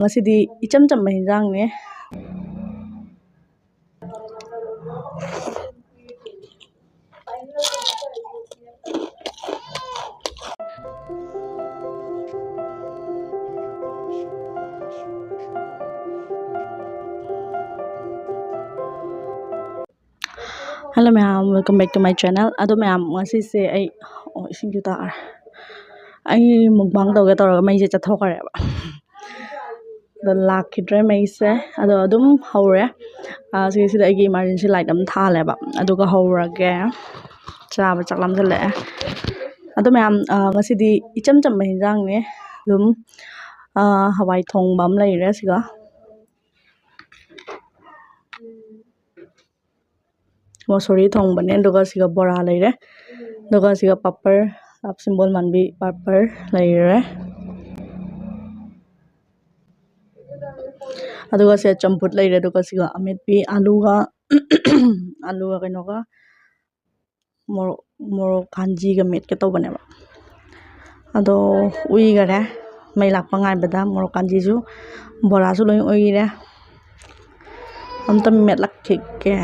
Ngasidi icam chamba hinjangni. Hello ma'am, welcome back to my channel. Ado ma'am, ngasi se ay ising juta ar. Ay mukbang tawag tawag may je chathokare ba. The lakidre may se ado adum hawre. Sige sida ay emergency light am thale ba. Ado ka hawrage. Chaba chaklam sele. Ado ma'am ngasi di icham cham hinjang ni dum hawai thong bam lai re siga. Mosori thong bane doga siga bora laire doga siga papar ap symbol manbi papar laire aduga se champut laire doga siga amit bi aluga aluga kainoga moro kanji ga met ke to bane ba ado ui gare mai lak pangai bada moro kanji ju bora su loi ui re amtam met lak ke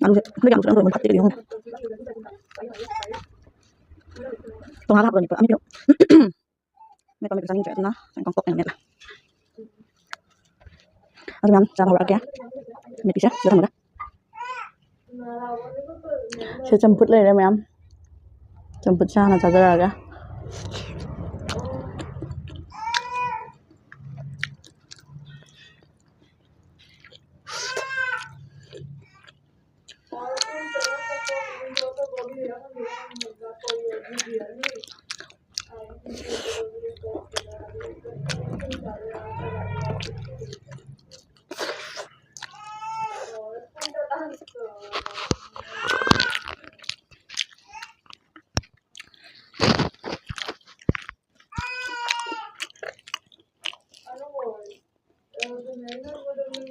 Anu saya yang sudah menghati dia. Tengah apa ni Pak? Ini. Mereka mereka saling cerita, sang kongkok yang mereka. Ada mana cara orang kaya? Mereka sih, siapa mereka? Saya jemput lah ya, ma'am. Jemput sana saja ya.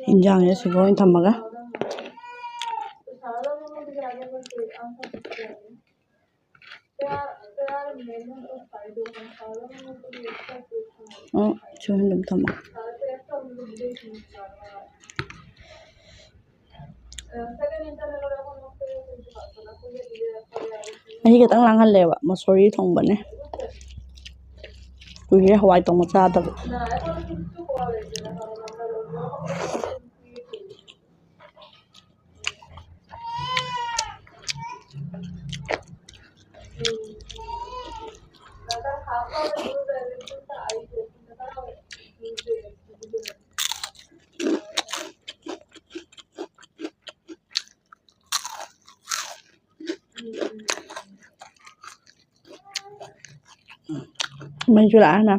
Hinjang ya sih goin tamaga. Oh, cuman dum tamaga. Ini kita langgan lewa, mosori thong bane. Kuye hawai tong cha ta. Mình chưa đã nè.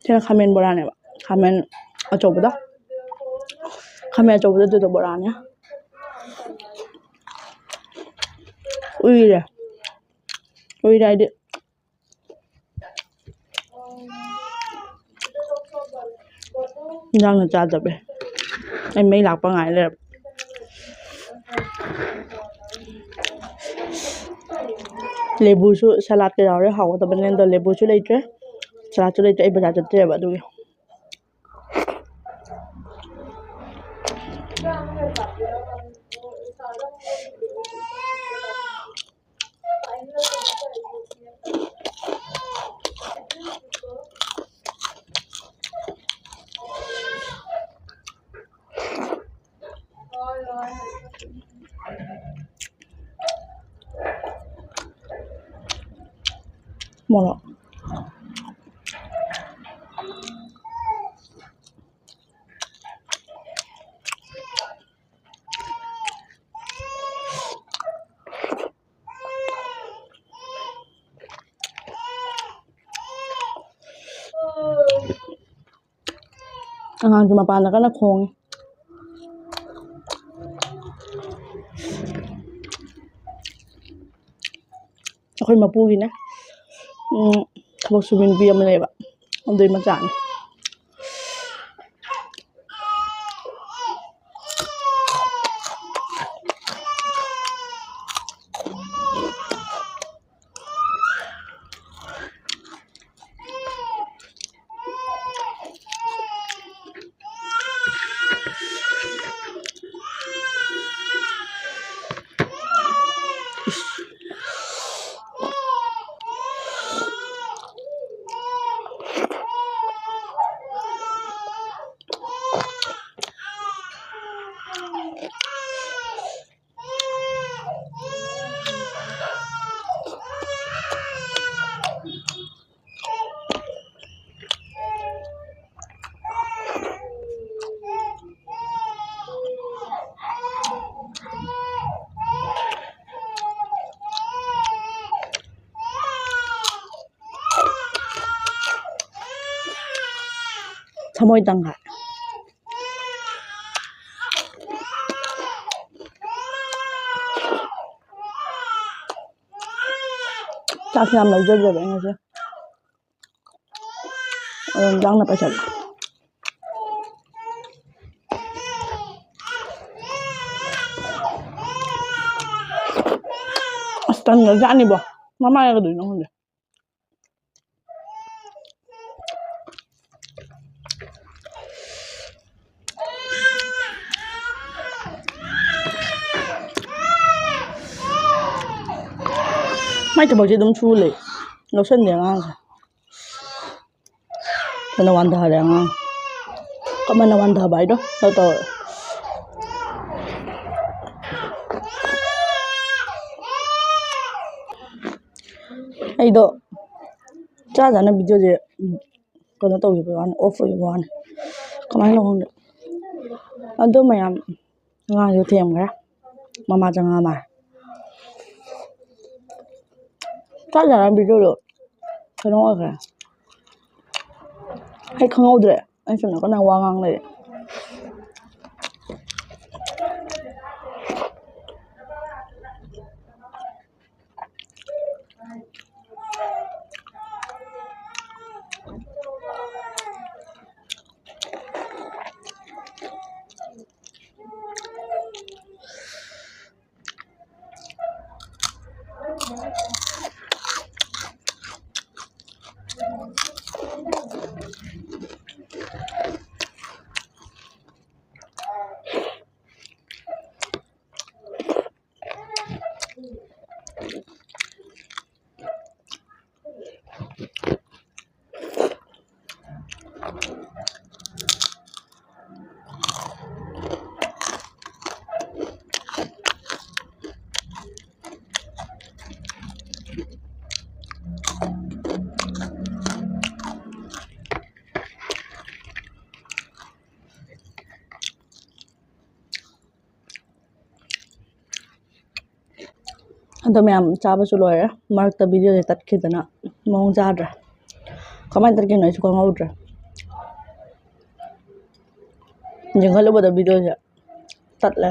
Thế là khamen bora này bạn. Khamen ở chỗ đó. Khamen ở chỗ đó từ bora nhá. Ui đây. Ui đây đi. Jangan cacat deh. Em mấy lạc bằng ngày đẹp. Lebu su salad cái đó đấy hậu tập bên lên đồ lebu su lấy chứ. Salad su lấy chứ em bây giờ chặt chẽ vậy thôi. Moro. Ang cuma panah kan khong. ꯑꯩꯈꯣꯏ ꯃꯄꯨꯒꯤꯅꯦ ꯊꯕꯛ ꯁꯨꯕꯤ ꯅꯨꯄꯤ ꯑꯃ ꯂꯩꯌꯦꯕ ꯑꯗꯨꯏ ꯃꯆꯥꯅꯦ ꯊꯃꯣꯏ ꯇꯪꯈꯥꯏ ꯆꯥꯛꯁꯦ ꯌꯥꯝ ꯂꯧꯖꯗ꯭ꯔꯦꯕ ꯑꯩ ꯉꯁꯤ ꯑꯗꯨꯝ ꯌꯥꯝꯅ ꯄꯩꯁꯜꯂꯦ ꯑꯁ ꯇꯟꯒ꯭ꯔꯖꯥꯠꯅꯤꯕꯣ ꯃꯃꯥꯏ ꯀꯩꯗꯧꯔꯤꯅꯣ ꯈꯪꯗꯦ ꯃꯥꯏ ꯊꯕꯛꯁꯦ ꯑꯗꯨꯝ ꯁꯨ ꯂꯩ ꯂꯧꯁꯟꯗꯦ ꯑꯉꯥꯡꯁꯦ ꯐꯅ ꯋꯥꯟꯊꯔꯦ ꯑꯉꯥꯡ ꯀꯃꯟꯅ ꯋꯥꯟꯊꯕ ꯍꯥꯏꯗꯣ ꯑꯗꯨ ꯇꯧꯔꯦ ꯑꯩꯗꯣ ꯆꯥꯅ ꯚꯤꯗꯤꯑꯣꯁꯦ ꯀꯩꯅꯣ ꯇꯧꯈꯤꯕ ꯋꯥꯅꯤ ꯑꯣꯐ ꯑꯣꯏꯈꯤꯕ ꯋꯥꯅꯤ ꯀꯃꯥꯏꯅ ꯈꯪꯗꯦ ꯑꯗꯨ ꯃꯌꯥꯝ ꯑꯉꯥꯡꯁꯨ ꯊꯦꯝꯈ꯭ꯔꯦ ꯃꯃꯥ ꯆꯪꯉꯛꯑ ꯃꯥꯜꯂꯦ ꯆꯥꯅ ꯚꯤꯗꯤꯑꯣꯗꯣ ꯀꯩꯅꯣ ꯑꯣꯏꯈ꯭ꯔꯦ ꯑꯩ ꯈꯪꯍꯧꯗ꯭ꯔꯦ ꯑꯩ ꯁꯣꯝ ꯅꯥꯀꯟꯗ ꯋꯥ ꯉꯥꯡ ꯂꯩꯔꯦ ꯑꯗꯣ ꯃꯌꯥꯝ ꯆꯥꯕꯁꯨ ꯂꯣꯏꯔꯦ ꯃꯔꯛꯇ ꯚꯤꯗꯤꯑꯣꯁꯦ ꯇꯠꯈꯤꯗꯅ ꯃꯑꯣꯡ ꯆꯥꯗ꯭ꯔꯦ ꯀꯃꯥꯏꯅ ꯇꯠꯈꯤꯅꯣ ꯑꯩꯁꯨ ꯈꯪꯍꯧꯗ꯭ꯔꯦ ꯌꯦꯡꯈꯠꯂꯨꯕꯗ ꯚꯤꯗꯤꯑꯣꯁꯦ ꯇꯠꯂꯦ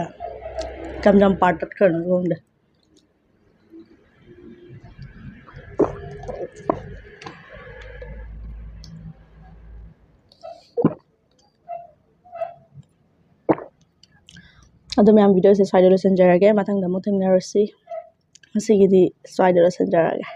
ꯀꯌꯥꯝ ꯄꯥꯔꯠ ꯇꯠꯈ꯭ꯔꯅꯣ ꯈꯪꯗꯦ ꯑꯗꯣ ꯃꯌꯥꯝ ꯚꯤꯗꯤꯑꯣꯁꯦ ꯁ꯭ꯋꯥꯏꯗ ꯂꯣꯏꯁꯤꯟꯖꯔꯒꯦ ꯃꯊꯪꯗ ꯑꯃꯨꯛ ꯊꯦꯡꯅꯔꯁꯤ ꯉꯁꯤꯒꯤꯗꯤ ꯁ꯭ꯋꯥꯏꯗ ꯂꯣꯏꯁꯤꯟꯖꯔꯒꯦ